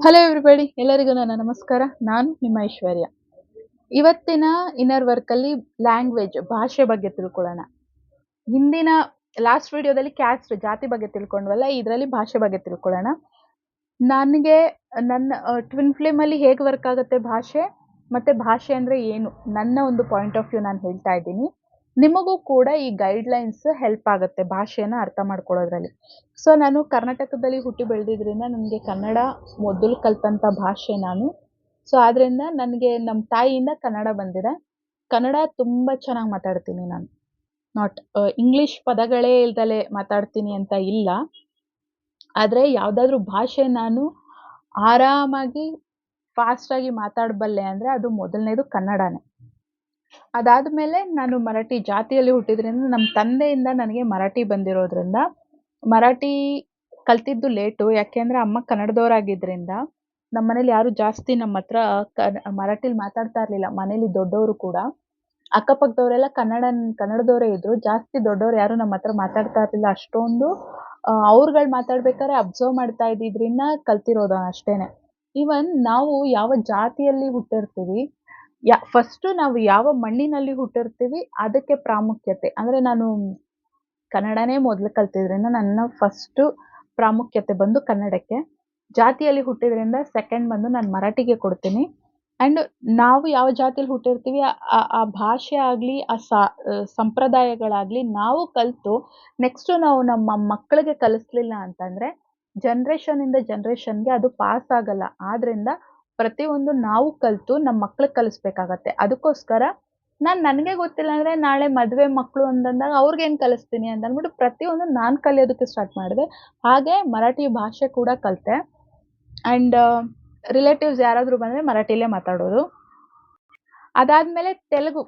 Hello everybody, ಎಲ್ಲರಿಗೂ ನನ್ನ ನಮಸ್ಕಾರ. ನಾನು ನಿಮ್ಮ ಐಶ್ವರ್ಯ. ಇವತ್ತಿನ ಇನ್ನರ್ ವರ್ಕಲ್ಲಿ ಲ್ಯಾಂಗ್ವೇಜ್, ಭಾಷೆ ಬಗ್ಗೆ ತಿಳ್ಕೊಳ್ಳೋಣ. ಹಿಂದಿನ ಲಾಸ್ಟ್ ವಿಡಿಯೋದಲ್ಲಿ ಕ್ಯಾಸ್ಟ್, ಜಾತಿ ಬಗ್ಗೆ ತಿಳ್ಕೊಂಡ್ವಲ್ಲ, ಇದರಲ್ಲಿ ಭಾಷೆ ಬಗ್ಗೆ ತಿಳ್ಕೊಳ್ಳೋಣ. ನನಗೆ ನನ್ನ ಟ್ವಿನ್ ಫ್ಲೇಮಲ್ಲಿ ಹೇಗೆ ವರ್ಕ್ ಆಗುತ್ತೆ ಭಾಷೆ, ಮತ್ತೆ ಭಾಷೆ ಅಂದರೆ ಏನು, ನನ್ನ ಒಂದು ಪಾಯಿಂಟ್ ಆಫ್ ವ್ಯೂ ನಾನು ಹೇಳ್ತಾ ಇದ್ದೀನಿ. ನಿಮಗೂ ಕೂಡ ಈ ಗೈಡ್ಲೈನ್ಸ್ ಹೆಲ್ಪ್ ಆಗುತ್ತೆ ಭಾಷೆನ ಅರ್ಥ ಮಾಡ್ಕೊಳ್ಳೋದ್ರಲ್ಲಿ. ಸೊ ನಾನು ಕರ್ನಾಟಕದಲ್ಲಿ ಹುಟ್ಟಿ ಬೆಳೆದಿದ್ರಿಂದ ನನಗೆ ಕನ್ನಡ ಮೊದಲು ಕಲ್ತಂಥ ಭಾಷೆ ನಾನು. ಸೊ ಆದ್ದರಿಂದ ನನಗೆ ನಮ್ಮ ತಾಯಿಯಿಂದ ಕನ್ನಡ ಬಂದಿದೆ. ಕನ್ನಡ ತುಂಬ ಚೆನ್ನಾಗಿ ಮಾತಾಡ್ತೀನಿ ನಾನು. ನಾಟ್ ಇಂಗ್ಲಿಷ್ ಪದಗಳೇ ಇಲ್ದಲೆ ಮಾತಾಡ್ತೀನಿ ಅಂತ ಇಲ್ಲ. ಆದರೆ ಯಾವುದಾದ್ರೂ ಭಾಷೆ ನಾನು ಆರಾಮಾಗಿ ಫಾಸ್ಟಾಗಿ ಮಾತಾಡಬಲ್ಲೆ ಅಂದರೆ ಅದು ಮೊದಲನೇದು ಕನ್ನಡನೇ. ಅದಾದಮೇಲೆ ನಾನು ಮರಾಠಿ ಜಾತಿಯಲ್ಲಿ ಹುಟ್ಟಿದ್ರಿಂದ ನಮ್ಮ ತಂದೆಯಿಂದ ನನಗೆ ಮರಾಠಿ ಬಂದಿರೋದ್ರಿಂದ ಮರಾಠಿ ಕಲ್ತಿದ್ದು ಲೇಟು. ಯಾಕೆಂದರೆ ಅಮ್ಮ ಕನ್ನಡದವರಾಗಿದ್ದರಿಂದ ನಮ್ಮ ಮನೇಲಿ ಯಾರು ಜಾಸ್ತಿ ನಮ್ಮ ಹತ್ರ ಮರಾಠಿಲಿ ಮಾತಾಡ್ತಾ ಇರಲಿಲ್ಲ. ಮನೇಲಿ ದೊಡ್ಡವರು ಕೂಡ ಅಕ್ಕಪಕ್ಕದವರೆಲ್ಲ ಕನ್ನಡದವರೇ ಇದ್ದರು. ಜಾಸ್ತಿ ದೊಡ್ಡವ್ರು ಯಾರು ನಮ್ಮ ಹತ್ರ ಮಾತಾಡ್ತಾ ಇರಲಿಲ್ಲ ಅಷ್ಟೊಂದು. ಅವ್ರುಗಳು ಮಾತಾಡ್ಬೇಕಾದ್ರೆ ಅಬ್ಸರ್ವ್ ಮಾಡ್ತಾ ಇದ್ದಿದ್ರಿಂದ ಕಲ್ತಿರೋದು ಅಷ್ಟೇನೆ. ಈವನ್ ನಾವು ಯಾವ ಜಾತಿಯಲ್ಲಿ ಹುಟ್ಟಿರ್ತೀವಿ, ಫಸ್ಟು ನಾವು ಯಾವ ಮಣ್ಣಿನಲ್ಲಿ ಹುಟ್ಟಿರ್ತೀವಿ ಅದಕ್ಕೆ ಪ್ರಾಮುಖ್ಯತೆ. ಅಂದರೆ ನಾನು ಕನ್ನಡನೇ ಮೊದಲು ಕಲ್ತಿದ್ರಿಂದ ನನ್ನ ಫಸ್ಟು ಪ್ರಾಮುಖ್ಯತೆ ಬಂದು ಕನ್ನಡಕ್ಕೆ. ಜಾತಿಯಲ್ಲಿ ಹುಟ್ಟಿದ್ರಿಂದ ಸೆಕೆಂಡ್ ಬಂದು ನಾನು ಮರಾಠಿಗೆ ಕೊಡ್ತೀನಿ. ಆ್ಯಂಡ್ ನಾವು ಯಾವ ಜಾತಿಯಲ್ಲಿ ಹುಟ್ಟಿರ್ತೀವಿ ಆ ಭಾಷೆ ಆಗಲಿ, ಸಂಪ್ರದಾಯಗಳಾಗಲಿ ನಾವು ಕಲಿತು ನೆಕ್ಸ್ಟು ನಾವು ನಮ್ಮ ಮಕ್ಕಳಿಗೆ ಕಲಿಸ್ಲಿಲ್ಲ ಅಂತಂದರೆ ಜನ್ರೇಷನಿಂದ ಜನ್ರೇಷನ್ಗೆ ಅದು ಪಾಸ್ ಆಗಲ್ಲ. ಆದ್ದರಿಂದ ಪ್ರತಿಯೊಂದು ನಾವು ಕಲಿತು ನಮ್ಮ ಮಕ್ಳಿಗೆ ಕಲಿಸ್ಬೇಕಾಗತ್ತೆ. ಅದಕ್ಕೋಸ್ಕರ ನನಗೆ ಗೊತ್ತಿಲ್ಲ ಅಂದರೆ ನಾಳೆ ಮದುವೆ ಮಕ್ಕಳು ಅಂತಂದಾಗ ಅವ್ರಿಗೇನು ಕಲಿಸ್ತೀನಿ ಅಂತ ಅಂದ್ಬಿಟ್ಟು ಪ್ರತಿಯೊಂದು ನಾನು ಕಲಿಯೋದಕ್ಕೆ ಸ್ಟಾರ್ಟ್ ಮಾಡಿದೆ. ಹಾಗೆ ಮರಾಠಿ ಭಾಷೆ ಕೂಡ ಕಲಿತೆ. ಆ್ಯಂಡ್ ರಿಲೇಟಿವ್ಸ್ ಯಾರಾದರೂ ಬಂದರೆ ಮರಾಠಿಲೇ ಮಾತಾಡೋದು. ಅದಾದಮೇಲೆ ತೆಲುಗು.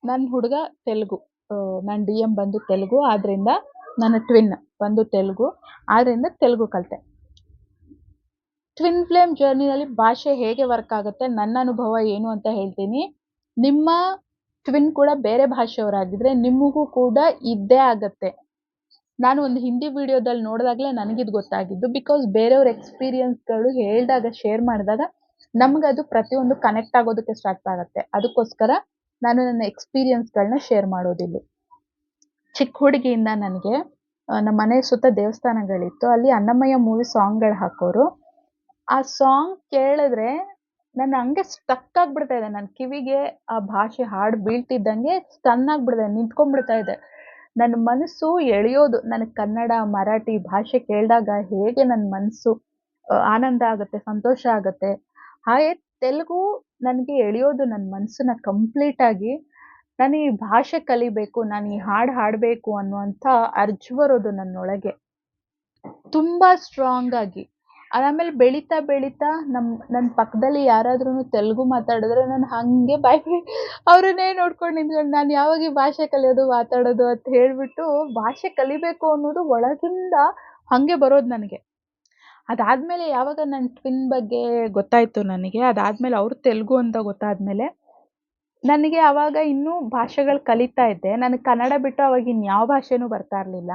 ನನ್ನ ಹುಡುಗ ತೆಲುಗು. ನನ್ನ DM ಬಂದು ತೆಲುಗು. ಆದ್ದರಿಂದ ನನ್ನ ಟ್ವಿನ್ ಬಂದು ತೆಲುಗು. ಆದ್ದರಿಂದ ತೆಲುಗು ಕಲಿತೆ. ಟ್ವಿನ್ ಫ್ಲೇಮ್ ಜರ್ನಿನಲ್ಲಿ ಭಾಷೆ ಹೇಗೆ ವರ್ಕ್ ಆಗುತ್ತೆ, ನನ್ನ ಅನುಭವ ಏನು ಅಂತ ಹೇಳ್ತೀನಿ. ನಿಮ್ಮ ಟ್ವಿನ್ ಕೂಡ ಬೇರೆ ಭಾಷೆಯವರಾಗಿದ್ದರೆ ನಿಮಗೂ ಕೂಡ ಇದ್ದೇ ಆಗತ್ತೆ. ನಾನು ಒಂದು ಹಿಂದಿ ವಿಡಿಯೋದಲ್ಲಿ ನೋಡಿದಾಗಲೇ ನನಗಿದು ಗೊತ್ತಾಗಿದ್ದು. ಬಿಕಾಸ್ ಬೇರೆಯವ್ರ ಎಕ್ಸ್ಪೀರಿಯನ್ಸ್ಗಳು ಹೇಳಿದಾಗ, ಶೇರ್ ಮಾಡಿದಾಗ ನಮಗದು ಪ್ರತಿಯೊಂದು ಕನೆಕ್ಟ್ ಆಗೋದಕ್ಕೆ ಸ್ಟಾರ್ಟ್ ಆಗುತ್ತೆ. ಅದಕ್ಕೋಸ್ಕರ ನಾನು ನನ್ನ ಎಕ್ಸ್ಪೀರಿಯನ್ಸ್ಗಳನ್ನ ಶೇರ್ ಮಾಡೋದಿಲ್ಲಿ. ಚಿಕ್ಕ ಹುಡುಗಿಯಿಂದ ನನಗೆ ನಮ್ಮ ಮನೆ ಸುತ್ತ ದೇವಸ್ಥಾನಗಳಿತ್ತು. ಅಲ್ಲಿ ಅನ್ನಮಯ್ಯ ಮೂವಿ ಸಾಂಗ್ಗಳು ಹಾಕೋರು. ಆ ಸಾಂಗ್ ಕೇಳಿದ್ರೆ ನಾನು ಹಂಗೆ ಸ್ಟಕ್ ಆಗಿಬಿಡ್ತಾ ಇದೆ. ನನ್ನ ಕಿವಿಗೆ ಆ ಭಾಷೆ ಹಾಡು ಬೀಳ್ತಿದ್ದಂಗೆ ಸ್ಟನ್ ಆಗಿಬಿಡ್ದೆ, ನಿಂತ್ಕೊಂಡ್ಬಿಡ್ತಾ ಇದೆ. ನನ್ನ ಮನಸ್ಸು ಎಳೆಯೋದು. ನನಗೆ ಕನ್ನಡ, ಮರಾಠಿ ಭಾಷೆ ಕೇಳಿದಾಗ ಹೇಗೆ ನನ್ನ ಮನಸ್ಸು ಆನಂದ ಆಗುತ್ತೆ, ಸಂತೋಷ ಆಗುತ್ತೆ. ಹಾಗೆ ತೆಲುಗು ನನಗೆ ಎಳೆಯೋದು ನನ್ನ ಮನಸ್ಸನ್ನ ಕಂಪ್ಲೀಟಾಗಿ. ನಾನು ಈ ಭಾಷೆ ಕಲಿಬೇಕು, ನಾನು ಈ ಹಾಡು ಹಾಡಬೇಕು ಅನ್ನುವಂಥ ಅರ್ಜು ಬರೋದು ನನ್ನೊಳಗೆ ತುಂಬ ಸ್ಟ್ರಾಂಗಾಗಿ. ಅದಾದಮೇಲೆ ಬೆಳೀತಾ ಬೆಳೀತಾ ನನ್ನ ಪಕ್ಕದಲ್ಲಿ ಯಾರಾದ್ರೂ ತೆಲುಗು ಮಾತಾಡಿದ್ರೆ ನಾನು ಹಾಗೆ ಬಾಯಿ ಅವರನ್ನೇ ನೋಡ್ಕೊಂಡು ನಿಂತ್ಕೊಂಡು ನಾನು ಯಾವಾಗ ಈ ಭಾಷೆ ಕಲಿಯೋದು, ಮಾತಾಡೋದು ಅಂತ ಹೇಳಿಬಿಟ್ಟು ಭಾಷೆ ಕಲಿಬೇಕು ಅನ್ನೋದು ಒಳಗಿಂದ ಹಾಗೆ ಬರೋದು ನನಗೆ. ಅದಾದಮೇಲೆ ಯಾವಾಗ ನನ್ನ ಟ್ವಿನ್ ಬಗ್ಗೆ ಗೊತ್ತಾಯಿತು ನನಗೆ, ಅದಾದಮೇಲೆ ಅವರು ತೆಲುಗು ಅಂತ ಗೊತ್ತಾದಮೇಲೆ ನನಗೆ ಆವಾಗ ಇನ್ನೂ ಭಾಷೆಗಳು ಕಲಿತಾ ಇದ್ದೆ. ನನಗೆ ಕನ್ನಡ ಬಿಟ್ಟು ಅವಾಗ ಇನ್ಯಾವ ಭಾಷೆನೂ ಬರ್ತಾ ಇರಲಿಲ್ಲ.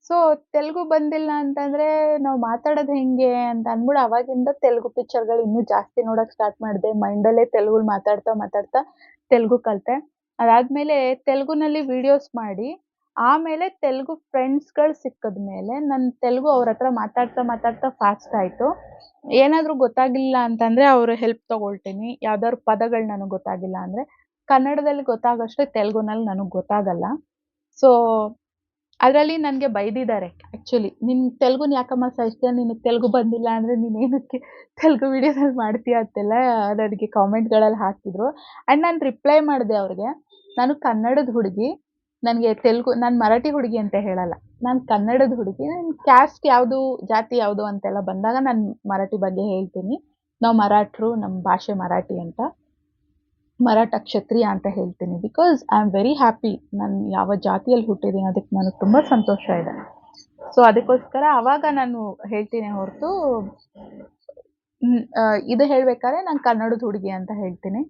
ಸೊ ತೆಲುಗು ಬಂದಿಲ್ಲ ಅಂತಂದರೆ ನಾವು ಮಾತಾಡೋದು ಹೆಂಗೆ ಅಂತ ಅಂದ್ಬಿಟ್ಟು ಅವಾಗಿಂದ ತೆಲುಗು ಪಿಕ್ಚರ್ಗಳು ಇನ್ನೂ ಜಾಸ್ತಿ ನೋಡೋಕ್ಕೆ ಸ್ಟಾರ್ಟ್ ಮಾಡಿದೆ. ಮೈಂಡಲ್ಲೇ ತೆಲುಗು ಮಾತಾಡ್ತಾ ಮಾತಾಡ್ತಾ ತೆಲುಗು ಕಲಿತೆ. ಅದಾದಮೇಲೆ ತೆಲುಗುನಲ್ಲಿ ವೀಡಿಯೋಸ್ ಮಾಡಿ ಆಮೇಲೆ ತೆಲುಗು ಫ್ರೆಂಡ್ಸ್ಗಳು ಸಿಕ್ಕಿದ ಮೇಲೆ ನನ್ನ ತೆಲುಗು ಅವ್ರ ಹತ್ರ ಮಾತಾಡ್ತಾ ಮಾತಾಡ್ತಾ ಫಾಸ್ಟ್ ಆಯಿತು. ಏನಾದರೂ ಗೊತ್ತಾಗಿಲ್ಲ ಅಂತಂದರೆ ಅವರ ಹೆಲ್ಪ್ ತೊಗೊಳ್ತೀನಿ. ಯಾವ್ದಾದ್ರು ಪದಗಳು ನನಗೆ ಗೊತ್ತಾಗಿಲ್ಲ ಅಂದರೆ. ಕನ್ನಡದಲ್ಲಿ ಗೊತ್ತಾಗೋಷ್ಟು ತೆಲುಗುನಲ್ಲಿ ನನಗೆ ಗೊತ್ತಾಗಲ್ಲ. ಸೊ ಅದರಲ್ಲಿ ನನಗೆ ಬೈದಿದ್ದಾರೆ ಆ್ಯಕ್ಚುಲಿ. "ನಿನ್ನ ತೆಲುಗುನ ಯಾಕಮ್ಮ ಸಾಯಿಸ್ತೀಯ? ನಿನಗೆ ತೆಲುಗು ಬಂದಿಲ್ಲ ಅಂದರೆ ನೀನೇನಕ್ಕೆ ತೆಲುಗು ವೀಡಿಯೋದಲ್ಲಿ ಮಾಡ್ತೀಯ?" ಅಂತೆಲ್ಲ ನನಗೆ ಕಾಮೆಂಟ್ಗಳಲ್ಲಿ ಹಾಕಿದ್ರು. ಆ್ಯಂಡ್ ನಾನು ರಿಪ್ಲೈ ಮಾಡಿದೆ ಅವ್ರಿಗೆ, "ನಾನು ಕನ್ನಡದ ಹುಡುಗಿ. ನನಗೆ ತೆಲುಗು, ನಾನು ಮರಾಠಿ ಹುಡುಗಿ ಅಂತ ಹೇಳಲ್ಲ. ನಾನು ಕನ್ನಡದ ಹುಡುಗಿ. ನನ್ನ ಕ್ಯಾಸ್ಟ್ ಯಾವುದು, ಜಾತಿ ಯಾವುದು ಅಂತೆಲ್ಲ ಬಂದಾಗ ನಾನು ಮರಾಠಿ ಬಗ್ಗೆ ಹೇಳ್ತೀನಿ. ನಾವು ಮರಾಠರು, ನಮ್ಮ ಭಾಷೆ ಮರಾಠಿ ಅಂತ. ಮರಾಠ ಕ್ಷತ್ರಿಯ ಅಂತ ಹೇಳ್ತೀನಿ. Because I am very happy. ನಾನು ಯಾವ ಜಾತಿಯಲ್ಲಿ ಹುಟ್ಟಿದ್ದೀನಿ ಅದಕ್ಕೆ ನನಗೆ ತುಂಬ ಸಂತೋಷ ಇದೆ." ಸೊ ಅದಕ್ಕೋಸ್ಕರ ಆವಾಗ ನಾನು ಹೇಳ್ತೀನಿ ಹೊರತು ಇದು ಹೇಳಬೇಕಾದ್ರೆ ನಾನು ಕನ್ನಡದ ಹುಡುಗಿ ಅಂತ ಹೇಳ್ತೀನಿ.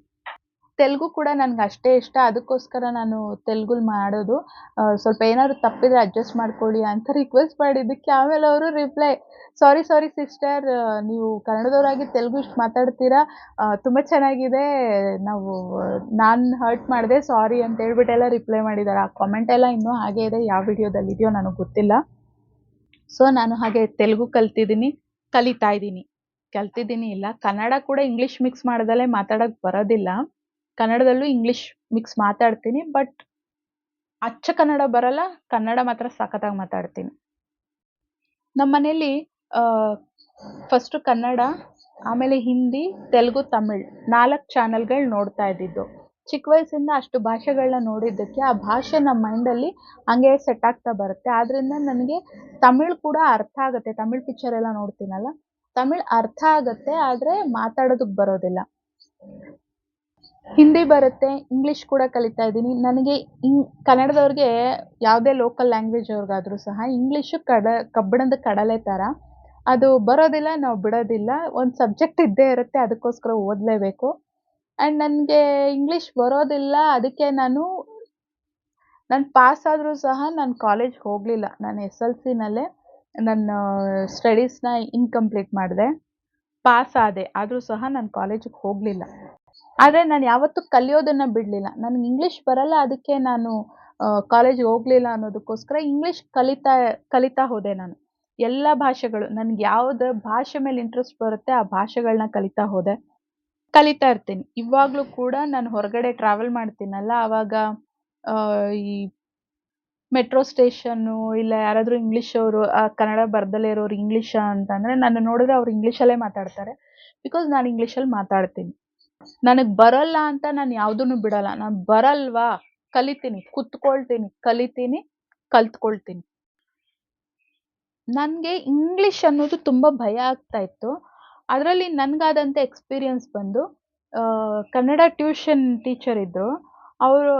ತೆಲುಗು ಕೂಡ ನನ್ಗೆ ಅಷ್ಟೇ ಇಷ್ಟ. ಅದಕ್ಕೋಸ್ಕರ ನಾನು ತೆಲುಗುಲ್ ಮಾಡೋದು. ಸ್ವಲ್ಪ ಏನಾದ್ರು ತಪ್ಪಿದ್ರೆ ಅಡ್ಜಸ್ಟ್ ಮಾಡ್ಕೊಳ್ಳಿ ಅಂತ ರಿಕ್ವೆಸ್ಟ್ ಮಾಡಿದ್ದಕ್ಕೆ ಆಮೇಲೆ ಅವರು ರಿಪ್ಲೈ, "ಸಾರಿ, ಸಾರಿ ಸಿಸ್ಟರ್, ನೀವು ಕನ್ನಡದವರಾಗಿ ತೆಲುಗು ಇಷ್ಟು ಮಾತಾಡ್ತೀರಾ. ತುಂಬ ಚೆನ್ನಾಗಿದೆ. ನಾವು ನಾನು ಹರ್ಟ್ ಮಾಡಿದೆ, ಸಾರಿ" ಅಂತ ಹೇಳ್ಬಿಟ್ಟೆಲ್ಲ ರಿಪ್ಲೈ ಮಾಡಿದ್ದಾರೆ. ಆ ಕಾಮೆಂಟ್ ಎಲ್ಲ ಇನ್ನೂ ಹಾಗೇ ಇದೆ. ಯಾವ ವಿಡಿಯೋದಲ್ಲಿ ಇದೆಯೋ ನನಗೆ ಗೊತ್ತಿಲ್ಲ. ಸೊ ನಾನು ಹಾಗೆ ತೆಲುಗು ಕಲಿತಾ ಇದ್ದೀನಿ. ಕಲ್ತಿದ್ದೀನಿ ಇಲ್ಲ, ಕನ್ನಡ ಕೂಡ ಇಂಗ್ಲಿಷ್ ಮಿಕ್ಸ್ ಮಾಡ್ದಲೇ ಮಾತಾಡಕ್ ಬರೋದಿಲ್ಲ. ಕನ್ನಡದಲ್ಲೂ ಇಂಗ್ಲಿಷ್ ಮಿಕ್ಸ್ ಮಾತಾಡ್ತೀನಿ. ಬಟ್ ಅಚ್ಚ ಕನ್ನಡ ಬರಲ್ಲ. ಕನ್ನಡ ಮಾತ್ರ ಸಖತ್ತಾಗಿ ಮಾತಾಡ್ತೀನಿ. ನಮ್ಮನೇಲಿ ಫಸ್ಟು ಕನ್ನಡ, ಆಮೇಲೆ ಹಿಂದಿ, ತೆಲುಗು, ತಮಿಳ್ 4 ಚಾನಲ್‌ಗಳು ನೋಡ್ತಾ ಇದ್ದಿದ್ದು. ಚಿಕ್ಕ ವಯಸ್ಸಿಂದ ಅಷ್ಟು ಭಾಷೆಗಳನ್ನ ನೋಡಿದ್ದಕ್ಕೆ ಆ ಭಾಷೆ ನಮ್ಮ ಮೈಂಡಲ್ಲಿ ಹಂಗೆ ಸೆಟ್ ಆಗ್ತಾ ಬರುತ್ತೆ. ಆದ್ರಿಂದ ನನಗೆ ತಮಿಳ್ ಕೂಡ ಅರ್ಥ ಆಗುತ್ತೆ. ತಮಿಳ್ ಪಿಕ್ಚರ್ ಎಲ್ಲ ನೋಡ್ತೀನಲ್ಲ, ತಮಿಳ್ ಅರ್ಥ ಆಗುತ್ತೆ, ಆದ್ರೆ ಮಾತಾಡೋದಕ್ಕೆ ಬರೋದಿಲ್ಲ. ಹಿಂದಿ ಬರುತ್ತೆ, ಇಂಗ್ಲಿಷ್ ಕೂಡ ಕಲಿತಾ ಇದ್ದೀನಿ. ನನಗೆ ಕನ್ನಡದವ್ರಿಗೆ ಯಾವುದೇ ಲೋಕಲ್ ಲ್ಯಾಂಗ್ವೇಜ್ ಅವ್ರಿಗಾದ್ರೂ ಸಹ ಇಂಗ್ಲಿಷು ಕಬ್ಬಿಣದ ಕಡಲೆ ಥರ. ಅದು ಬರೋದಿಲ್ಲ, ನಾವು ಬಿಡೋದಿಲ್ಲ. ಒಂದು ಸಬ್ಜೆಕ್ಟ್ ಇದ್ದೇ ಇರುತ್ತೆ, ಅದಕ್ಕೋಸ್ಕರ ಓದಲೇಬೇಕು. ಆ್ಯಂಡ್ ನನಗೆ ಇಂಗ್ಲಿಷ್ ಬರೋದಿಲ್ಲ. ಅದಕ್ಕೆ ನಾನು ಪಾಸ್ ಆದರೂ ಸಹ ನಾನು ಕಾಲೇಜ್ಗೆ ಹೋಗಲಿಲ್ಲ. ನಾನು SLCನಲ್ಲೇ ನನ್ನ ಸ್ಟಡೀಸ್ನ ಇನ್‌ಕಂಪ್ಲೀಟ್ ಮಾಡಿದೆ. ಪಾಸ್ ಆದೆ, ಆದರೂ ಸಹ ನಾನು ಕಾಲೇಜಿಗೆ ಹೋಗಲಿಲ್ಲ. ಆದರೆ ನಾನು ಯಾವತ್ತೂ ಕಲಿಯೋದನ್ನು ಬಿಡಲಿಲ್ಲ. ನನಗೆ ಇಂಗ್ಲಿಷ್ ಬರಲ್ಲ, ಅದಕ್ಕೆ ನಾನು ಕಾಲೇಜಿಗೆ ಹೋಗಲಿಲ್ಲ ಅನ್ನೋದಕ್ಕೋಸ್ಕರ ಇಂಗ್ಲಿಷ್ ಕಲಿತಾ ಹೋದೆ ನಾನು. ಎಲ್ಲ ಭಾಷೆಗಳು, ನನಗೆ ಯಾವ್ದು ಭಾಷೆ ಮೇಲೆ ಇಂಟ್ರೆಸ್ಟ್ ಬರುತ್ತೆ ಆ ಭಾಷೆಗಳನ್ನ ಕಲಿತಾ ಹೋದೆ. ಕಲಿತಾ ಇರ್ತೀನಿ. ಇವಾಗಲೂ ಕೂಡ ನಾನು ಹೊರಗಡೆ ಟ್ರಾವೆಲ್ ಮಾಡ್ತೀನಲ್ಲ, ಆವಾಗ ಈ ಮೆಟ್ರೋ ಸ್ಟೇಷನ್ನು ಇಲ್ಲ ಯಾರಾದರೂ ಇಂಗ್ಲೀಷವರು, ಕನ್ನಡ ಬರ್ದಲೇ ಇರೋರು ಇಂಗ್ಲೀಷ ಅಂತಂದರೆ ನನ್ನ ನೋಡಿದ್ರೆ ಅವ್ರು ಇಂಗ್ಲೀಷಲ್ಲೇ ಮಾತಾಡ್ತಾರೆ. ಬಿಕಾಸ್ ನಾನು ಇಂಗ್ಲೀಷಲ್ಲಿ ಮಾತಾಡ್ತೀನಿ. ನನಗೆ ಬರಲ್ಲ ಅಂತ ನಾನು ಯಾವುದನ್ನು ಬಿಡಲ್ಲ. ನಾನು ಬರಲ್ವಾ, ಕಲಿತೀನಿ, ಕುತ್ಕೊಳ್ತೀನಿ, ಕಲಿತೀನಿ, ಕಲ್ತ್ಕೊಳ್ತೀನಿ. ನನಗೆ ಇಂಗ್ಲೀಷ್ ಅನ್ನೋದು ತುಂಬ ಭಯ ಆಗ್ತಾ ಇತ್ತು. ಅದರಲ್ಲಿ ನನಗಾದಂಥ ಎಕ್ಸ್ಪೀರಿಯನ್ಸ್ ಬಂದು, ಕನ್ನಡ ಟ್ಯೂಷನ್ ಟೀಚರ್ ಇದ್ದರು. ಅವರು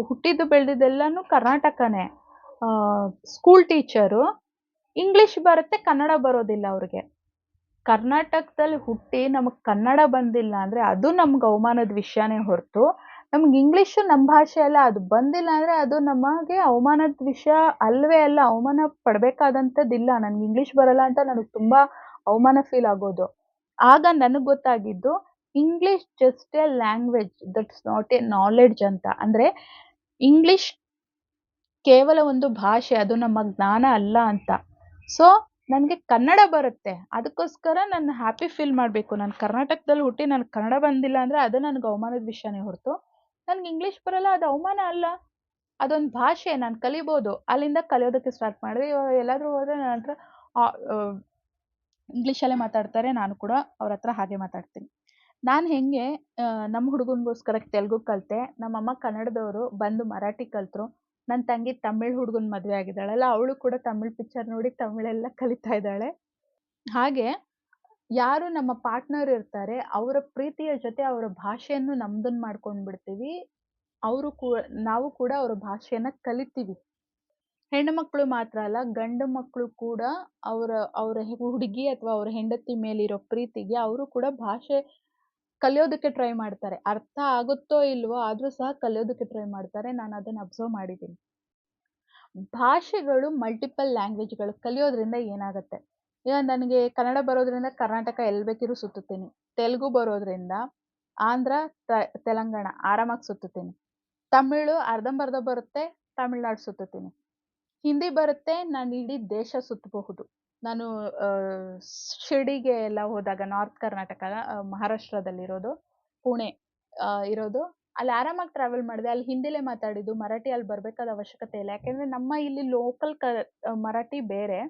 ಹುಟ್ಟಿದ್ದು ಬೆಳೆದಿದ್ದೆಲ್ಲನೂ ಕರ್ನಾಟಕನೇ. School teacher. ಇಂಗ್ಲೀಷ್ ಬರುತ್ತೆ, ಕನ್ನಡ ಬರೋದಿಲ್ಲ ಅವ್ರಿಗೆ. ಕರ್ನಾಟಕದಲ್ಲಿ ಹುಟ್ಟಿ ನಮಗೆ ಕನ್ನಡ ಬಂದಿಲ್ಲ ಅಂದರೆ ಅದು ನಮ್ಗೆ ಅವಮಾನದ ವಿಷಯನೇ ಹೊರತು, ನಮ್ಗೆ ಇಂಗ್ಲೀಷು ನಮ್ಮ ಭಾಷೆ ಅಲ್ಲ, ಅದು ಬಂದಿಲ್ಲ ಅಂದರೆ ಅದು ನಮಗೆ ಅವಮಾನದ ವಿಷಯ ಅಲ್ಲವೇ ಅಲ್ಲ. ಅವಮಾನ ಪಡಬೇಕಾದಂಥದ್ದಿಲ್ಲ. ನನಗೆ ಇಂಗ್ಲೀಷ್ ಬರಲ್ಲ ಅಂತ ನನಗೆ ತುಂಬ ಅವಮಾನ ಫೀಲ್ ಆಗೋದು. ಆಗ ನನಗೆ ಗೊತ್ತಾಗಿದ್ದು, English just A language, that's not A knowledge ಅಂತ. ಅಂದರೆ ಇಂಗ್ಲೀಷ್ ಕೇವಲ ಒಂದು ಭಾಷೆ, ಅದು ನಮ್ಮ ಜ್ಞಾನ ಅಲ್ಲ ಅಂತ. ಸೊ ನನಗೆ ಕನ್ನಡ ಬರುತ್ತೆ, ಅದಕ್ಕೋಸ್ಕರ ನಾನು ಹ್ಯಾಪಿ ಫೀಲ್ ಮಾಡಬೇಕು. ನಾನು ಕರ್ನಾಟಕದಲ್ಲಿ ಹುಟ್ಟಿ ನನಗೆ ಕನ್ನಡ ಬಂದಿಲ್ಲ ಅಂದರೆ ಅದು ನನಗೆ ಅವಮಾನದ ವಿಷಯನೇ ಹೊರತು, ನನಗೆ ಇಂಗ್ಲೀಷ್ ಬರಲ್ಲ ಅದು ಅವಮಾನ ಅಲ್ಲ. ಅದೊಂದು ಭಾಷೆ, ನಾನು ಕಲಿಬೋದು. ಅಲ್ಲಿಂದ ಕಲಿಯೋದಕ್ಕೆ ಸ್ಟಾರ್ಟ್ ಮಾಡಿದೆ. ಇವಾಗ ಎಲ್ಲಾದರೂ ಹೋದರೆ ನನ್ನ ಹತ್ರ ಇಂಗ್ಲೀಷಲ್ಲೇ ಮಾತಾಡ್ತಾರೆ, ನಾನು ಕೂಡ ಅವ್ರ ಹತ್ರ ಹಾಗೆ ಮಾತಾಡ್ತೀನಿ. ನಾನು ಹೆಂಗೆ ನಮ್ಮ ಹುಡುಗನಿಗೋಸ್ಕರ ತೆಲುಗು ಕಲಿತೆ, ನಮ್ಮಮ್ಮ ಕನ್ನಡದವರು ಬಂದು ಮರಾಠಿ ಕಲಿತರು. ನನ್ನ ತಂಗಿ ತಮಿಳ್ ಹುಡುಗನ ಮದುವೆ ಆಗಿದ್ದಾಳಲ್ಲ, ಅವಳು ಕೂಡ ತಮಿಳ್ ಪಿಕ್ಚರ್ ನೋಡಿ ತಮಿಳೆಲ್ಲ ಕಲಿತಾ ಇದ್ದಾಳೆ. ಹಾಗೆ ಯಾರು ನಮ್ಮ ಪಾರ್ಟ್ನರ್ ಇರ್ತಾರೆ, ಅವರ ಪ್ರೀತಿಯ ಜೊತೆ ಅವರ ಭಾಷೆಯನ್ನು ನಮ್ದನ್ನು ಮಾಡ್ಕೊಂಡು ಬಿಡ್ತೀವಿ. ನಾವು ಕೂಡ ಅವರ ಭಾಷೆಯನ್ನು ಕಲಿತೀವಿ. ಹೆಣ್ಣು ಮಕ್ಕಳು ಮಾತ್ರ ಅಲ್ಲ, ಗಂಡು ಮಕ್ಕಳು ಕೂಡ ಅವರ ಹುಡುಗಿ ಅಥವಾ ಅವರ ಹೆಂಡತಿ ಮೇಲಿರೋ ಪ್ರೀತಿಗೆ ಅವರು ಕೂಡ ಭಾಷೆ ಕಲಿಯೋದಕ್ಕೆ ಟ್ರೈ ಮಾಡ್ತಾರೆ. ಅರ್ಥ ಆಗುತ್ತೋ ಇಲ್ವೋ ಆದರೂ ಸಹ ಕಲಿಯೋದಕ್ಕೆ ಟ್ರೈ ಮಾಡ್ತಾರೆ. ನಾನು ಅದನ್ನು ಅಬ್ಸರ್ವ್ ಮಾಡಿದ್ದೀನಿ. ಭಾಷೆಗಳು ಮಲ್ಟಿಪಲ್ ಲ್ಯಾಂಗ್ವೇಜ್‌ಗಳು ಕಲಿಯೋದ್ರಿಂದ ಏನಾಗುತ್ತೆ? ಈಗ ನನಗೆ ಕನ್ನಡ ಬರೋದ್ರಿಂದ ಕರ್ನಾಟಕ ಎಲ್ಲಿ ಬೇಕಿದ್ರೂ ಸುತ್ತುತ್ತೀನಿ. ತೆಲುಗು ಬರೋದ್ರಿಂದ ಆಂಧ್ರ, ತೆಲಂಗಾಣ ಆರಾಮಾಗಿ ಸುತ್ತುತ್ತೀನಿ. ತಮಿಳು ಅರ್ಧಂಬರ್ಧ ಬರುತ್ತೆ, ತಮಿಳ್ನಾಡು ಸುತ್ತುತ್ತೀನಿ. ಹಿಂದಿ ಬರುತ್ತೆ, ನಾನು ಇಡೀ ದೇಶ ಸುತ್ತಬಹುದು. ನಾನು ಶಿರ್ಡಿಗೆ ಎಲ್ಲ ಹೋದಾಗ, ನಾರ್ತ್ ಕರ್ನಾಟಕ, ಮಹಾರಾಷ್ಟ್ರದಲ್ಲಿರೋದು, ಪುಣೆ ಇರೋದು. ಅಲ್ಲಿ ಆರಾಮಾಗಿ ಟ್ರಾವೆಲ್ ಮಾಡಿದೆ. ಅಲ್ಲಿ ಹಿಂದಿಲೇ ಮಾತಾಡಿದ್ದು, ಮರಾಠಿ ಅಲ್ಲಿ ಬರಬೇಕಾದ ಅವಶ್ಯಕತೆ ಇಲ್ಲ. ಯಾಕೆಂದರೆ ನಮ್ಮ ಇಲ್ಲಿ ಲೋಕಲ್ ಮರಾಠಿ ಬೇರೆ,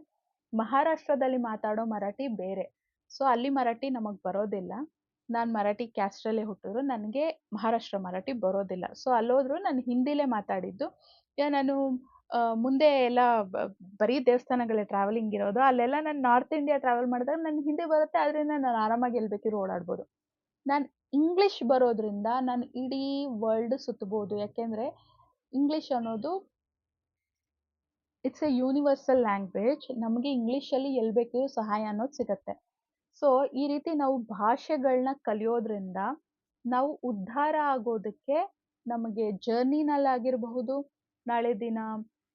ಮಹಾರಾಷ್ಟ್ರದಲ್ಲಿ ಮಾತಾಡೋ ಮರಾಠಿ ಬೇರೆ. ಸೊ ಅಲ್ಲಿ ಮರಾಠಿ ನಮಗೆ ಬರೋದಿಲ್ಲ. ನಾನು ಮರಾಠಿ ಕ್ಯಾಸ್ಟಲ್ಲೇ ಹುಟ್ಟಿದ್ರು. ನನಗೆ ಮಹಾರಾಷ್ಟ್ರ ಮರಾಠಿ ಬರೋದಿಲ್ಲ. ಸೊ ಅಲ್ಲೋದ್ರು ನಾನು ಹಿಂದಿಲೇ ಮಾತಾಡಿದ್ದು. ಈಗ ನಾನು ಮುಂದೆ ಎಲ್ಲ ಬರೀ ದೇವಸ್ಥಾನಗಳೇ ಟ್ರಾವೆಲಿಂಗ್ ಇರೋದು. ಅಲ್ಲೆಲ್ಲ ನಾನು ನಾರ್ತ್ ಇಂಡಿಯಾ ಟ್ರಾವೆಲ್ ಮಾಡಿದಾಗ ನನಗೆ ಹಿಂದಿ ಬರುತ್ತೆ, ಆದ್ದರಿಂದ ನಾನು ಆರಾಮಾಗಿ ಎಲ್ಲಿ ಬೇಕಿದ್ರೂ ಓಡಾಡ್ಬೋದು. ನಾನು ಇಂಗ್ಲೀಷ್ ಬರೋದ್ರಿಂದ ನಾನು ಇಡೀ ವರ್ಲ್ಡ್ ಸುತ್ತಬೋದು. ಯಾಕೆಂದರೆ ಇಂಗ್ಲೀಷ್ ಅನ್ನೋದು ಇಟ್ಸ್ ಎ ಯೂನಿವರ್ಸಲ್ ಲ್ಯಾಂಗ್ವೇಜ್. ನಮಗೆ ಇಂಗ್ಲೀಷಲ್ಲಿ ಎಲ್ಲಿ ಬೇಕಿದ್ರೂ ಸಹಾಯ ಅನ್ನೋದು ಸಿಗುತ್ತೆ. ಸೊ ಈ ರೀತಿ ನಾವು ಭಾಷೆಗಳನ್ನ ಕಲಿಯೋದ್ರಿಂದ ನಾವು ಉದ್ಧಾರ ಆಗೋದಕ್ಕೆ ನಮಗೆ ಜರ್ನಿನಲ್ಲಾಗಿರಬಹುದು, ನಾಳೆ ದಿನ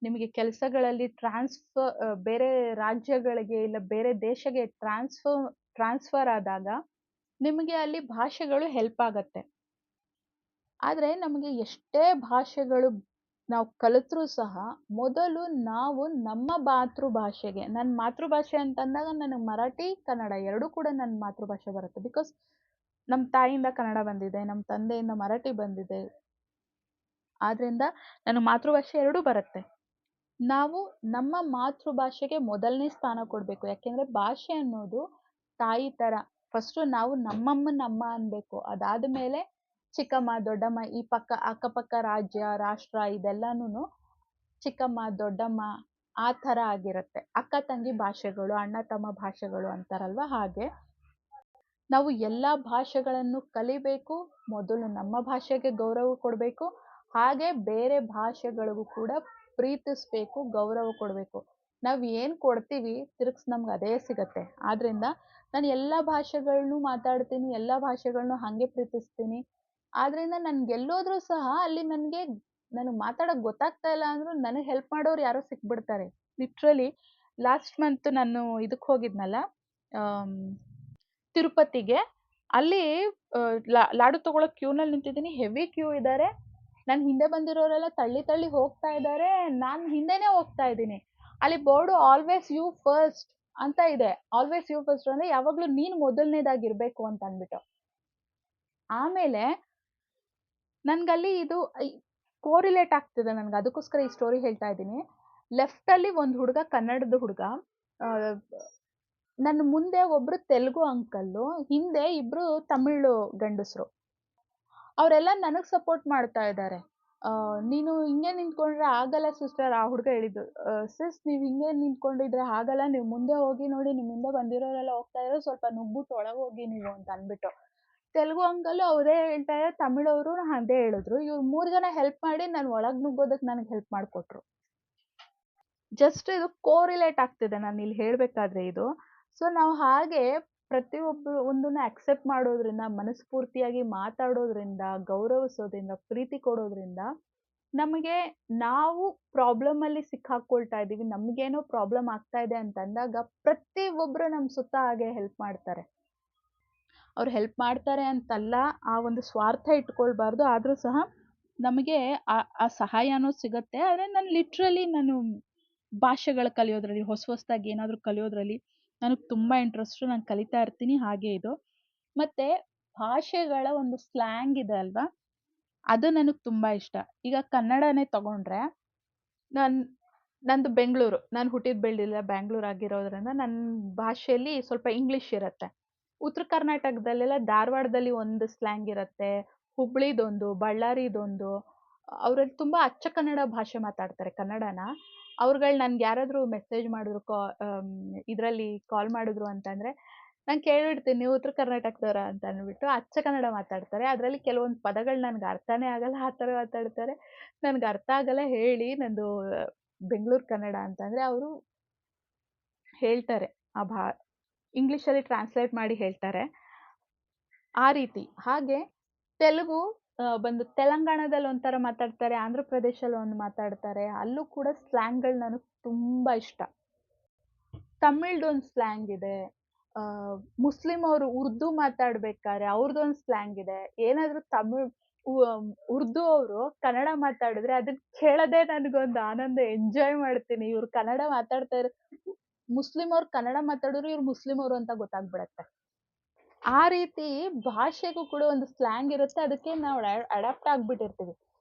ನಿಮಗೆ ಕೆಲಸಗಳಲ್ಲಿ ಬೇರೆ ರಾಜ್ಯಗಳಿಗೆ ಇಲ್ಲ ಬೇರೆ ದೇಶಕ್ಕೆ ಟ್ರಾನ್ಸ್ಫರ್ ಆದಾಗ ನಿಮಗೆ ಅಲ್ಲಿ ಭಾಷೆಗಳು ಹೆಲ್ಪ್ ಆಗತ್ತೆ. ಆದ್ರೆ ನಮಗೆ ಎಷ್ಟೇ ಭಾಷೆಗಳು ನಾವು ಕಲಿತ್ರೂ ಸಹ ಮೊದಲು ನಾವು ನಮ್ಮ ಮಾತೃಭಾಷೆಗೆ, ನನ್ನ ಮಾತೃಭಾಷೆ ಅಂತಂದಾಗ ನನಗೆ ಮರಾಠಿ, ಕನ್ನಡ 2 ಕೂಡ ನನ್ನ ಮಾತೃಭಾಷೆ ಬರುತ್ತೆ. ಬಿಕಾಸ್ ನಮ್ಮ ತಾಯಿಯಿಂದ ಕನ್ನಡ ಬಂದಿದೆ, ನಮ್ಮ ತಂದೆಯಿಂದ ಮರಾಠಿ ಬಂದಿದೆ. ಆದ್ರಿಂದ ನನಗೆ ಮಾತೃಭಾಷೆ 2 ಬರುತ್ತೆ. ನಾವು ನಮ್ಮ ಮಾತೃಭಾಷೆಗೆ ಮೊದಲನೇ ಸ್ಥಾನ ಕೊಡ್ಬೇಕು. ಯಾಕೆಂದ್ರೆ ಭಾಷೆ ಅನ್ನೋದು ತಾಯಿ ತರ. ಫಸ್ಟು ನಾವು ನಮ್ಮಮ್ಮನ ಅಮ್ಮ ಅನ್ಬೇಕು. ಅದಾದ್ಮೇಲೆ ಚಿಕ್ಕಮ್ಮ, ದೊಡ್ಡಮ್ಮ, ಈ ಅಕ್ಕಪಕ್ಕ ರಾಜ್ಯ, ರಾಷ್ಟ್ರ ಇದೆಲ್ಲಾನು ಚಿಕ್ಕಮ್ಮ, ದೊಡ್ಡಮ್ಮ ಆ ಥರ ಆಗಿರುತ್ತೆ. ಅಕ್ಕ ತಂಗಿ ಭಾಷೆಗಳು, ಅಣ್ಣ ತಮ್ಮ ಭಾಷೆಗಳು ಅಂತಾರಲ್ವಾ ಹಾಗೆ. ನಾವು ಎಲ್ಲ ಭಾಷೆಗಳನ್ನು ಕಲಿಬೇಕು. ಮೊದಲು ನಮ್ಮ ಭಾಷೆಗೆ ಗೌರವ ಕೊಡಬೇಕು. ಹಾಗೆ ಬೇರೆ ಭಾಷೆಗಳಿಗೂ ಕೂಡ ಪ್ರೀತಿಸ್ಬೇಕು, ಗೌರವ ಕೊಡಬೇಕು. ನಾವು ಏನು ಕೊಡ್ತೀವಿ ತಿರುಗ್ಸ್ ನಮ್ಗೆ ಅದೇ ಸಿಗತ್ತೆ. ಆದ್ರಿಂದ ನಾನು ಎಲ್ಲ ಭಾಷೆಗಳನ್ನೂ ಮಾತಾಡ್ತೀನಿ, ಎಲ್ಲ ಭಾಷೆಗಳನ್ನೂ ಹಾಗೆ ಪ್ರೀತಿಸ್ತೀನಿ. ಆದ್ರಿಂದ ನನ್ಗೆಲ್ಲೋದ್ರೂ ಸಹ ಅಲ್ಲಿ ನನಗೆ ಮಾತಾಡೋಕ್ ಗೊತ್ತಾಗ್ತಾ ಇಲ್ಲ ಅಂದ್ರೂ ನನಗೆ ಹೆಲ್ಪ್ ಮಾಡೋರು ಯಾರೋ ಸಿಕ್ಬಿಡ್ತಾರೆ. ಲಿಟ್ರಲಿ ಲಾಸ್ಟ್ ಮಂತ್ ನಾನು ಇದಕ್ಕೆ ಹೋಗಿದ್ನಲ್ಲ, ತಿರುಪತಿಗೆ. ಅಲ್ಲಿ ಲಾಡು ತಗೊಳಕ್ ಕ್ಯೂನಲ್ಲಿ ನಿಂತಿದ್ದೀನಿ. ಹೆವಿ ಕ್ಯೂ ಇದ್ದಾರೆ. ನನ್ನ ಹಿಂದೆ ಬಂದಿರೋರೆಲ್ಲ ತಳ್ಳಿ ಹೋಗ್ತಾ ಇದ್ದಾರೆ. ನಾನು ಹಿಂದೆನೇ ಹೋಗ್ತಾ ಇದ್ದೀನಿ. ಅಲ್ಲಿ ಬೋರ್ಡು ಆಲ್ವೇಸ್ ಯು ಫಸ್ಟ್ ಅಂತ ಇದೆ. ಆಲ್ವೇಸ್ ಯು ಫಸ್ಟ್ ಅಂದ್ರೆ ಯಾವಾಗ್ಲೂ ನೀನು ಮೊದಲನೇದಾಗಿರ್ಬೇಕು ಅಂತ ಅಂದ್ಬಿಟ್ಟು. ಆಮೇಲೆ ನನ್ಗಲ್ಲಿ ಇದು ಕೋರಿಲೇಟ್ ಆಗ್ತಿದೆ ನನ್ಗೆ. ಅದಕ್ಕೋಸ್ಕರ ಈ ಸ್ಟೋರಿ ಹೇಳ್ತಾ ಇದ್ದೀನಿ. ಲೆಫ್ಟ್ ಅಲ್ಲಿ ಒಂದು ಹುಡುಗ, ಕನ್ನಡದ ಹುಡುಗ, ನನ್ನ ಮುಂದೆ ಒಬ್ರು ತೆಲುಗು ಅಂಕಲ್ಲು, ಹಿಂದೆ ಇಬ್ರು ತಮಿಳು ಗಂಡಸರು. ಅವರೆಲ್ಲ ನನಗ್ ಸಪೋರ್ಟ್ ಮಾಡ್ತಾ ಇದ್ದಾರೆ. ನೀನು ಹಿಂಗೆ ನಿಂತ್ಕೊಂಡ್ರೆ ಆಗಲ್ಲ ಸಿಸ್ಟರ್. ಆ ಹುಡುಗ ಹೇಳಿದ್ದು, ಸಿಸ್ ನೀವು ಹಿಂಗೆ ನಿಂತ್ಕೊಂಡಿದ್ರೆ ಆಗಲ್ಲ, ನೀವು ಮುಂದೆ ಹೋಗಿ ನೋಡಿ, ನಿಮ್ಮ ಹಿಂದೆ ಬಂದಿರೋರೆಲ್ಲ ಹೋಗ್ತಾ ಇದ್ದಾರೆ, ಸ್ವಲ್ಪ ನುಗ್ಬಿಟ್ಟು ಒಳಗೆ ಹೋಗಿ ನೀವು ಅಂತ ಅಂದ್ಬಿಟ್ಟು. ತೆಲುಗು ಅಂಕಲ್ ಅವರೇ ಹೇಳ್ತಾ ಇದ್ದಾರೆ, ತಮಿಳವರು ಅದೇ ಹೇಳಿದ್ರು. ಇವ್ರು 3 ಜನ ಹೆಲ್ಪ್ ಮಾಡಿ ನಾನು ಒಳಗ್ ನುಗ್ಗೋದಕ್ಕೆ ನನಗೆ ಹೆಲ್ಪ್ ಮಾಡಿಕೊಟ್ರು. ಜಸ್ಟ್ ಇದು ಕೋರಿಲೇಟ್ ಆಗ್ತಿದೆ ನಾನು ಇಲ್ಲಿ ಹೇಳ್ಬೇಕಾದ್ರೆ ಇದು. ಸೊ ನಾವು ಹಾಗೆ ಒಂದನ್ನ ಅಕ್ಸೆಪ್ಟ್ ಮಾಡೋದ್ರಿಂದ, ಮನಸ್ಫೂರ್ತಿಯಾಗಿ ಮಾತಾಡೋದ್ರಿಂದ, ಗೌರವಿಸೋದ್ರಿಂದ, ಪ್ರೀತಿ ಕೊಡೋದ್ರಿಂದ ನಮಗೆ ನಾವು ಪ್ರಾಬ್ಲಮ್ ಅಲ್ಲಿ ಸಿಕ್ಕಾಕೊಳ್ತಾ ಇದೀವಿ, ನಮಗೇನೋ ಪ್ರಾಬ್ಲಮ್ ಆಗ್ತಾ ಇದೆ ಅಂತಂದಾಗ ಪ್ರತಿಯೊಬ್ರು ನಮ್ಮ ಸುತ್ತ ಹಾಗೆ ಹೆಲ್ಪ್ ಮಾಡ್ತಾರೆ. ಅವ್ರು ಹೆಲ್ಪ್ ಮಾಡ್ತಾರೆ ಅಂತಲ್ಲ, ಆ ಒಂದು ಸ್ವಾರ್ಥ ಇಟ್ಕೊಳ್ಬಾರ್ದು. ಆದ್ರೂ ಸಹ ನಮಗೆ ಆ ಸಹಾಯನೂ ಸಿಗತ್ತೆ. ಆದ್ರೆ ನಾನು ಭಾಷೆಗಳು ಕಲಿಯೋದ್ರಲ್ಲಿ, ಹೊಸದಾಗಿ ಏನಾದರೂ ಕಲಿಯೋದ್ರಲ್ಲಿ ನನಗೆ ತುಂಬಾ ಇಂಟ್ರೆಸ್ಟ್. ನಾನು ಕಲಿತಾ ಇರ್ತೀನಿ ಹಾಗೆ ಇದು. ಮತ್ತೆ ಭಾಷೆಗಳ ಒಂದು ಸ್ಲ್ಯಾಂಗ್ ಇದೆ ಅಲ್ವಾ, ಅದು ನನಗೆ ತುಂಬಾ ಇಷ್ಟ. ಈಗ ಕನ್ನಡನೇ ತಗೊಂಡ್ರೆ, ನಂದು ಬೆಂಗಳೂರು, ನಾನು ಹುಟ್ಟಿದ ಬೆಳೆದಿಲ್ಲ ಬ್ಯಾಂಗ್ಳೂರ್ ಆಗಿರೋದ್ರಿಂದ ನನ್ನ ಭಾಷೆಯಲ್ಲಿ ಸ್ವಲ್ಪ ಇಂಗ್ಲಿಷ್ ಇರುತ್ತೆ. ಉತ್ತರ ಕರ್ನಾಟಕದಲ್ಲೆಲ್ಲ ಧಾರವಾಡದಲ್ಲಿ ಒಂದು ಸ್ಲ್ಯಾಂಗ್ ಇರುತ್ತೆ, ಹುಬ್ಳಿದೊಂದು, ಬಳ್ಳಾರಿದೊಂದು. ಅವರಲ್ಲಿ ತುಂಬಾ ಅಚ್ಚ ಕನ್ನಡ ಭಾಷೆ ಮಾತಾಡ್ತಾರೆ ಕನ್ನಡನ. ಅವ್ರುಗಳು ನನ್ಗೆ ಯಾರಾದರೂ ಮೆಸೇಜ್ ಮಾಡಿದ್ರು, ಇದರಲ್ಲಿ ಕಾಲ್ ಮಾಡಿದ್ರು ಅಂತಂದ್ರೆ ನಾನು ಕೇಳಿಬಿಡ್ತೀನಿ, ನೀವು ಉತ್ತರ ಕರ್ನಾಟಕದವರ ಅಂತ ಅಂದ್ಬಿಟ್ಟು. ಅಚ್ಚ ಕನ್ನಡ ಮಾತಾಡ್ತಾರೆ. ಅದರಲ್ಲಿ ಕೆಲವೊಂದು ಪದಗಳು ನನ್ಗೆ ಅರ್ಥನೇ ಆಗಲ್ಲ, ಆ ಥರ ಮಾತಾಡ್ತಾರೆ. ನನ್ಗೆ ಅರ್ಥ ಆಗಲ್ಲ, ಹೇಳಿ ನಂದು ಬೆಂಗಳೂರು ಕನ್ನಡ ಅಂತಂದ್ರೆ ಅವರು ಹೇಳ್ತಾರೆ, ಇಂಗ್ಲಿಷಲ್ಲಿ ಟ್ರಾನ್ಸ್ಲೇಟ್ ಮಾಡಿ ಹೇಳ್ತಾರೆ. ಆ ರೀತಿ. ಹಾಗೆ ತೆಲುಗು ಬಂದು ತೆಲಂಗಾಣದಲ್ಲಿ ಒಂಥರ ಮಾತಾಡ್ತಾರೆ, ಆಂಧ್ರ ಪ್ರದೇಶಲ್ಲಿ ಒಂದು ಮಾತಾಡ್ತಾರೆ. ಅಲ್ಲೂ ಕೂಡ ಸ್ಲ್ಯಾಂಗ್ಗಳು ನನಗೆ ತುಂಬಾ ಇಷ್ಟ. ತಮಿಳ್ದೊಂದು ಸ್ಲ್ಯಾಂಗ್ ಇದೆ. ಮುಸ್ಲಿಂ ಅವರು ಉರ್ದು ಮಾತಾಡ್ಬೇಕಾದ್ರೆ ಅವ್ರದ್ದೊಂದು ಸ್ಲ್ಯಾಂಗ್ ಇದೆ. ಏನಾದ್ರೂ ಉರ್ದು ಅವರು ಕನ್ನಡ ಮಾತಾಡಿದ್ರೆ ಅದನ್ನ ಕೇಳೋದೇ ನನಗೊಂದು ಆನಂದ, ಎಂಜಾಯ್ ಮಾಡ್ತೀನಿ. ಇವ್ರು ಕನ್ನಡ ಮಾತಾಡ್ತಾ ಮುಸ್ಲಿಂ ಅವ್ರು ಕನ್ನಡ ಮಾತಾಡಿದ್ರು ಇವ್ರು ಮುಸ್ಲಿಂ ಅವರು ಅಂತ ಗೊತ್ತಾಗ್ಬಿಡತ್ತೆ. ಆ ರೀತಿ ಭಾಷೆಗೂ ಕೂಡ ಒಂದು ಸ್ಲ್ಯಾಂಗ್ ಇರುತ್ತೆ, ಅದಕ್ಕೆ ನಾವು ಅಡಾಪ್ಟ್ ಆಗ್ಬಿಟ್ಟಿರ್ತೀವಿ.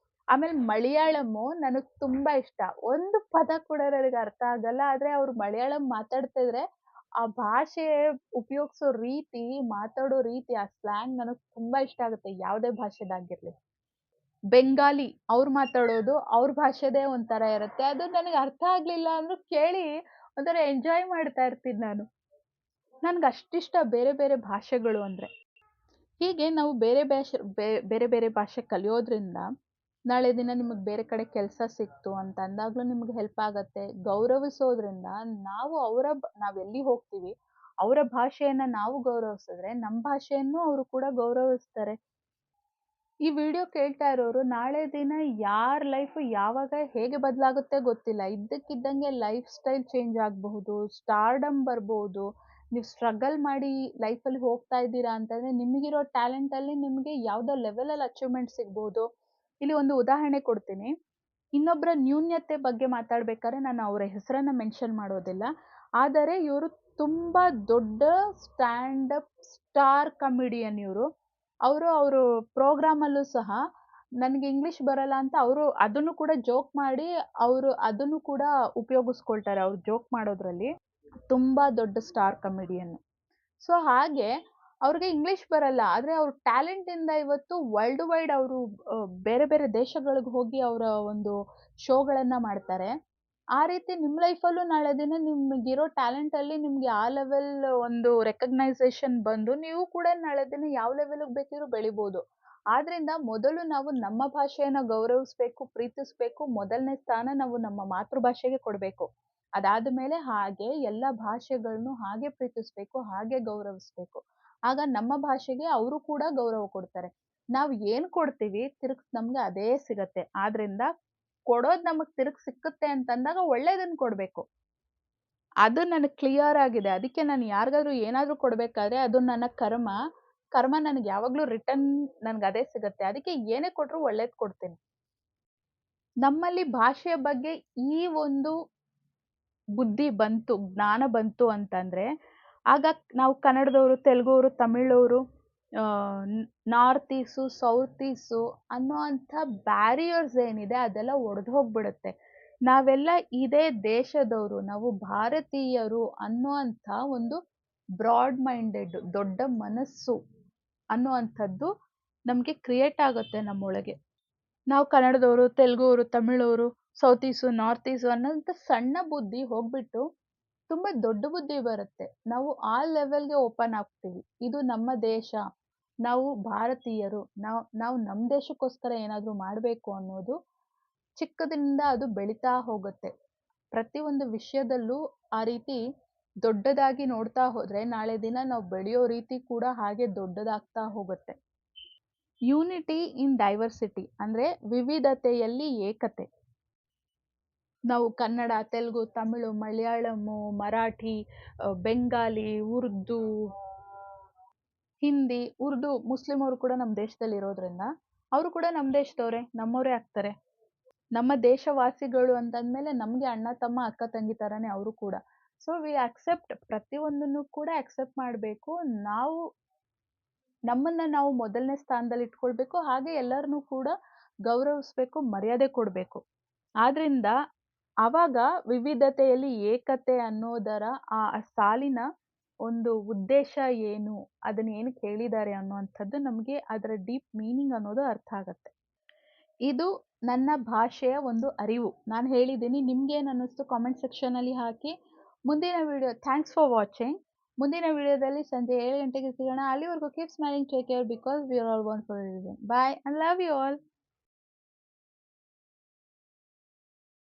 ಆಮೇಲೆ ಮಲಯಾಳಮ್ಮು ನನಗೆ ತುಂಬಾ ಇಷ್ಟ. ಒಂದು ಪದ ಕೂಡ ನನಗೆ ಅರ್ಥ ಆಗಲ್ಲ, ಆದ್ರೆ ಅವ್ರು ಮಲಯಾಳಂ ಮಾತಾಡ್ತಾ ಇದ್ರೆ ಆ ಭಾಷೆ ಉಪಯೋಗಿಸೋ ರೀತಿ, ಮಾತಾಡೋ ರೀತಿ, ಆ ಸ್ಲ್ಯಾಂಗ್ ನನಗೆ ತುಂಬಾ ಇಷ್ಟ ಆಗುತ್ತೆ, ಯಾವುದೇ ಭಾಷೆದಾಗಿರ್ಲಿ. ಬೆಂಗಾಲಿ ಅವ್ರು ಮಾತಾಡೋದು ಅವ್ರ ಭಾಷೆದೇ ಒಂಥರ ಇರುತ್ತೆ. ಅದು ನನಗೆ ಅರ್ಥ ಆಗ್ಲಿಲ್ಲ ಅಂದ್ರೂ ಕೇಳಿ ಒಂಥರ ಎಂಜಾಯ್ ಮಾಡ್ತಾ ಇರ್ತೀನಿ ನಾನು. ನನ್ಗೆ ಅಷ್ಟಿಷ್ಟ ಬೇರೆ ಬೇರೆ ಭಾಷೆಗಳು ಅಂದ್ರೆ. ಹೀಗೆ ನಾವು ಬೇರೆ ಬೇರೆ ಭಾಷೆ ಕಲಿಯೋದ್ರಿಂದ ನಾಳೆ ದಿನ ನಿಮಗೆ ಬೇರೆ ಕಡೆ ಕೆಲಸ ಸಿಕ್ತು ಅಂತ ಅಂದಾಗ್ಲೂ ನಿಮ್ಗೆ ಹೆಲ್ಪ್ ಆಗತ್ತೆ. ಗೌರವಿಸೋದ್ರಿಂದ ನಾವೆಲ್ಲಿ ಹೋಗ್ತೀವಿ ಅವರ ಭಾಷೆಯನ್ನ ನಾವು ಗೌರವಿಸಿದ್ರೆ ನಮ್ಮ ಭಾಷೆಯನ್ನು ಅವರು ಕೂಡ ಗೌರವಿಸ್ತಾರೆ. ಈ ವಿಡಿಯೋ ಕೇಳ್ತಾ ಇರೋರು ನಾಳೆ ದಿನ ಯಾರ ಲೈಫ್ ಯಾವಾಗ ಹೇಗೆ ಬದಲಾಗುತ್ತೆ ಗೊತ್ತಿಲ್ಲ. ಇದ್ದಕ್ಕಿದ್ದಂಗೆ ಲೈಫ್ ಸ್ಟೈಲ್ ಚೇಂಜ್ ಆಗಬಹುದು, ಸ್ಟಾರ್ಡಮ್ ಬರ್ಬೋದು. ನೀವು ಸ್ಟ್ರಗಲ್ ಮಾಡಿ ಲೈಫಲ್ಲಿ ಹೋಗ್ತಾ ಇದ್ದೀರಾ ಅಂತಂದ್ರೆ ನಿಮಗಿರೋ ಟ್ಯಾಲೆಂಟಲ್ಲಿ ನಿಮಗೆ ಯಾವುದೋ ಲೆವೆಲಲ್ಲಿ ಅಚೀವ್ಮೆಂಟ್ ಸಿಗ್ಬೋದು. ಇಲ್ಲಿ ಒಂದು ಉದಾಹರಣೆ ಕೊಡ್ತೀನಿ. ಇನ್ನೊಬ್ಬರ ನ್ಯೂನ್ಯತೆ ಬಗ್ಗೆ ಮಾತಾಡ್ಬೇಕಾದ್ರೆ ನಾನು ಅವರ ಹೆಸರನ್ನ ಮೆನ್ಷನ್ ಮಾಡೋದಿಲ್ಲ. ಆದರೆ ಇವರು ತುಂಬಾ ದೊಡ್ಡ ಸ್ಟ್ಯಾಂಡ್ ಅಪ್ ಸ್ಟಾರ್ ಕಾಮಿಡಿಯನ್ ಇವರು. ಅವರು ಪ್ರೋಗ್ರಾಮಲ್ಲೂ ಸಹ ನನಗೆ ಇಂಗ್ಲಿಷ್ ಬರಲ್ಲ ಅಂತ ಅವರು ಅದನ್ನು ಕೂಡ ಜೋಕ್ ಮಾಡಿ ಅವರು ಅದನ್ನು ಕೂಡ ಉಪಯೋಗಿಸ್ಕೊಳ್ತಾರೆ ಅವ್ರು ಜೋಕ್ ಮಾಡೋದ್ರಲ್ಲಿ. ತುಂಬಾ ದೊಡ್ಡ ಸ್ಟಾರ್ ಕಾಮಿಡಿಯನ್. ಸೊ ಹಾಗೆ ಅವ್ರಿಗೆ ಇಂಗ್ಲಿಷ್ ಬರಲ್ಲ. ಆದ್ರೆ ಅವ್ರ ಟ್ಯಾಲೆಂಟಿಂದ ಇವತ್ತು ವರ್ಲ್ಡ್ ವೈಡ್ ಅವರು ಬೇರೆ ಬೇರೆ ದೇಶಗಳಿಗೆ ಹೋಗಿ ಅವರ ಒಂದು ಶೋಗಳನ್ನ ಮಾಡ್ತಾರೆ. ಆ ರೀತಿ ನಿಮ್ಮ ಲೈಫಲ್ಲೂ ನಾಳೆ ದಿನ ನಿಮಗಿರೋ ಟ್ಯಾಲೆಂಟಲ್ಲಿ ನಿಮ್ಗೆ ಆ ಲೆವೆಲ್ ಒಂದು ರೆಕಗ್ನೈಸೇಷನ್ ಬಂದು ನೀವು ಕೂಡ ನಾಳೆ ದಿನ ಯಾವ ಲೆವೆಲ್‌ಗೆ ಬೇಕಿದ್ರೂ ಬೆಳಿಬೋದು. ಆದ್ರಿಂದ ಮೊದಲು ನಾವು ನಮ್ಮ ಭಾಷೆಯನ್ನ ಗೌರವಿಸ್ಬೇಕು, ಪ್ರೀತಿಸ್ಬೇಕು. ಮೊದಲನೇ ಸ್ಥಾನ ನಾವು ನಮ್ಮ ಮಾತೃಭಾಷೆಗೆ ಕೊಡ್ಬೇಕು. ಅದಾದ ಮೇಲೆ ಹಾಗೆ ಎಲ್ಲ ಭಾಷೆಗಳನ್ನು ಹಾಗೆ ಪ್ರೀತಿಸ್ಬೇಕು, ಹಾಗೆ ಗೌರವಿಸ್ಬೇಕು. ಆಗ ನಮ್ಮ ಭಾಷೆಗೆ ಅವರು ಕೂಡ ಗೌರವ ಕೊಡ್ತಾರೆ. ನಾವು ಏನ್ ಕೊಡ್ತೀವಿ ತಿರ್ಗ್ಸ್ ನಮ್ಗೆ ಅದೇ ಸಿಗತ್ತೆ. ಆದ್ರಿಂದ ಕೊಡೋದ್ ನಮಗ್ ತಿರ್ಗ್ ಸಿಕ್ಕುತ್ತೆ ಅಂತಂದಾಗ ಒಳ್ಳೇದನ್ನ ಕೊಡ್ಬೇಕು. ಅದು ನನಗ್ ಕ್ಲಿಯರ್ ಆಗಿದೆ. ಅದಕ್ಕೆ ನಾನು ಯಾರಿಗಾದ್ರೂ ಏನಾದ್ರೂ ಕೊಡ್ಬೇಕಾದ್ರೆ ಅದು ನನ್ನ ಕರ್ಮ. ಕರ್ಮ ನನಗೆ ಯಾವಾಗ್ಲೂ ರಿಟರ್ನ್ ನನ್ಗೆ ಅದೇ ಸಿಗತ್ತೆ. ಅದಕ್ಕೆ ಏನೇ ಕೊಟ್ರು ಒಳ್ಳೇದ್ ಕೊಡ್ತೀನಿ. ನಮ್ಮಲ್ಲಿ ಭಾಷೆಯ ಬಗ್ಗೆ ಈ ಒಂದು ಬುದ್ಧಿ ಬಂತು, ಜ್ಞಾನ ಬಂತು ಅಂತಂದ್ರೆ, ಆಗ ನಾವು ಕನ್ನಡದವರು, ತೆಲುಗುವರು, ತಮಿಳವರು, ನಾರ್ತ್ ಈಸು, ಸೌತ್ ಈಸು ಅನ್ನೋಂಥ ಬ್ಯಾರಿಯರ್ಸ್ ಏನಿದೆ ಅದೆಲ್ಲ ಒಡೆದು ಹೋಗ್ಬಿಡುತ್ತೆ. ನಾವೆಲ್ಲ ಇದೇ ದೇಶದವರು, ನಾವು ಭಾರತೀಯರು ಅನ್ನುವಂಥ ಒಂದು ಬ್ರಾಡ್ ಮೈಂಡೆಡ್ ದೊಡ್ಡ ಮನಸ್ಸು ಅನ್ನುವಂಥದ್ದು ನಮಗೆ ಕ್ರಿಯೇಟ್ ಆಗುತ್ತೆ ನಮ್ಮೊಳಗೆ. ನಾವು ಕನ್ನಡದವರು, ತೆಲುಗುವರು, ತಮಿಳವರು, ಸೌತ್ ಈಸು, ನಾರ್ತ್ ಈಸು ಅನ್ನೋಂಥ ಸಣ್ಣ ಬುದ್ಧಿ ಹೋಗ್ಬಿಟ್ಟು ತುಂಬಾ ದೊಡ್ಡ ಬುದ್ಧಿ ಬರುತ್ತೆ. ನಾವು ಆ ಲೆವೆಲ್‌ಗೆ ಓಪನ್ ಆಗ್ತೀವಿ. ಇದು ನಮ್ಮ ದೇಶ. ನಾವು ಭಾರತೀಯರು. ನಾವು ನಮ್ಮ ದೇಶಕ್ಕೋಸ್ಕರ ಏನಾದ್ರೂ ಮಾಡ್ಬೇಕು ಅನ್ನೋದು ಚಿಕ್ಕದ್ರಿಂದ ಅದು ಬೆಳೀತಾ ಹೋಗುತ್ತೆ. ಪ್ರತಿಯೊಂದು ವಿಷಯದಲ್ಲೂ ಆ ರೀತಿ ದೊಡ್ಡದಾಗಿ ನೋಡ್ತಾ ಹೋದ್ರೆ ನಾಳೆ ದಿನ ನಾವು ಬೆಳೆಯೋ ರೀತಿ ಕೂಡ ಹಾಗೆ ದೊಡ್ಡದಾಗ್ತಾ ಹೋಗುತ್ತೆ. ಯೂನಿಟಿ ಇನ್ ಡೈವರ್ಸಿಟಿ ಅಂದ್ರೆ ವಿವಿಧತೆಯಲ್ಲಿ ಏಕತೆ. ನಾವು ಕನ್ನಡ, ತೆಲುಗು, ತಮಿಳು, ಮಲಯಾಳಂ, ಮರಾಠಿ, ಬೆಂಗಾಲಿ, ಉರ್ದು, ಹಿಂದಿ, ಉರ್ದು ಮುಸ್ಲಿಮರು ಕೂಡ ನಮ್ಮ ದೇಶದಲ್ಲಿ ಇರೋದ್ರಿಂದ ಅವರು ಕೂಡ ನಮ್ಮ ದೇಶದವರೇ, ನಮ್ಮವರೇ ಆಗ್ತಾರೆ. ನಮ್ಮ ದೇಶವಾಸಿಗಳು ಅಂತಂದ್ಮೇಲೆ ನಮ್ಗೆ ಅಣ್ಣ, ತಮ್ಮ, ಅಕ್ಕ, ತಂಗಿ ತರಾನೇ ಅವರು ಕೂಡ. ಸೊ ವಿ ಅಕ್ಸೆಪ್ಟ್ ಪ್ರತಿಯೊಂದನ್ನು ಕೂಡ ಅಕ್ಸೆಪ್ಟ್ ಮಾಡಬೇಕು. ನಾವು ನಮ್ಮನ್ನ ನಾವು ಮೊದಲನೇ ಸ್ಥಾನದಲ್ಲಿ ಇಟ್ಕೊಳ್ಬೇಕು. ಹಾಗೆ ಎಲ್ಲರನ್ನೂ ಕೂಡ ಗೌರವಿಸ್ಬೇಕು, ಮರ್ಯಾದೆ ಕೊಡ್ಬೇಕು. ಆದ್ರಿಂದ ಆವಾಗ ವಿವಿಧತೆಯಲ್ಲಿ ಏಕತೆ ಅನ್ನೋದರ ಆ ಸಾಲಿನ ಒಂದು ಉದ್ದೇಶ ಏನು, ಅದನ್ನ ಏನಕ್ಕೆ ಹೇಳಿದ್ದಾರೆ ಅನ್ನುವಂಥದ್ದು ನಮಗೆ ಅದರ ಡೀಪ್ ಮೀನಿಂಗ್ ಅನ್ನೋದು ಅರ್ಥ ಆಗತ್ತೆ. ಇದು ನನ್ನ ಭಾಷೆಯ ಒಂದು ಅರಿವು. ನಾನು ಹೇಳಿದ್ದೀನಿ. ನಿಮ್ಗೇನು ಅನ್ನಿಸ್ತು ಕಾಮೆಂಟ್ ಸೆಕ್ಷನಲ್ಲಿ ಹಾಕಿ. ಮುಂದಿನ ವಿಡಿಯೋ ಥ್ಯಾಂಕ್ಸ್ ಫಾರ್ ವಾಚಿಂಗ್. ಮುಂದಿನ ವಿಡಿಯೋದಲ್ಲಿ ಸಂಜೆ 7 ಗಂಟೆಗೆ ಸಿಗೋಣ. ಅಲ್ಲಿವರೆಗೂ keep smiling, take care because we are all one for a reason. Bye and love you all.